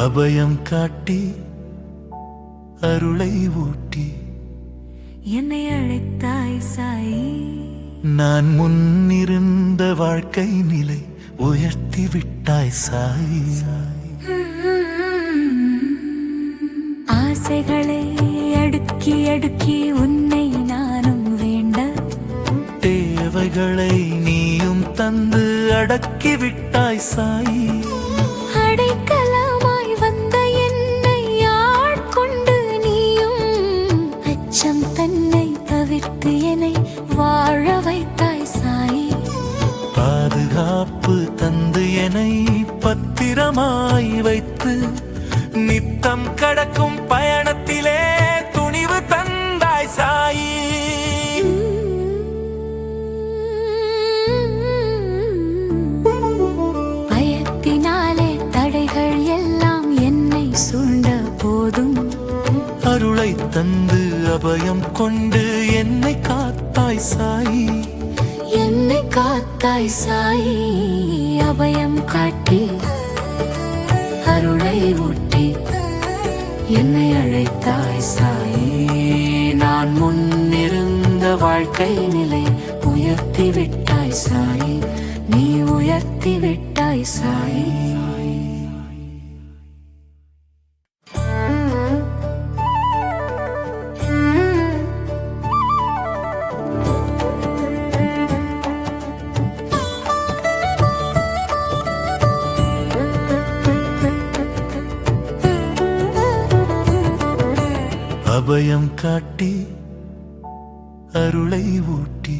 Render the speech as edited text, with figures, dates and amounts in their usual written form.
அபயம் காட்டி அருளை ஊட்டி என்னை அழைத்தாய் சாயி. நான் முன்னிருந்த வாழ்க்கை நிலை உயர்த்தி விட்டாய் சாயி. ஆசைகளை அடுக்கி அடுக்கி உன்னை நானும் வேண்ட, தேவைகளை நீயும் தந்து அடக்கி விட்டாய் சாயி. அடைக்கலமாய் வந்த என்னை ஆட்கொண்டு நீயும் அச்சம் தன்னை தவிர்த்து என்னை வாழ வைத்தாய் சாயி. பாதுகாப்பு தந்து என்னை பத்திரமாய் வைத்து நித்தம் கடக்கும் பயணத்திலே துணிவு தந்தாய் சாயி. பயத்தினாலே தடைகள் எல்லாம் என்னை சூழ்ந்த போதும், அருளை தந்து அபயம் கொண்டு என்னை காத்தாய் சாயி. என்னை காத்தாய் சாயி. அபயம் காட்டி அருளை ஊட்டி என்னை அழைத்தாய் சாயி. நான் முன்னிருந்த வாழ்க்கை நிலை உயர்த்தி விட்டாய் சாயி. நீ உயர்த்தி விட்டாய் சாயி. அபயம் காட்டி அருளை ஊட்டி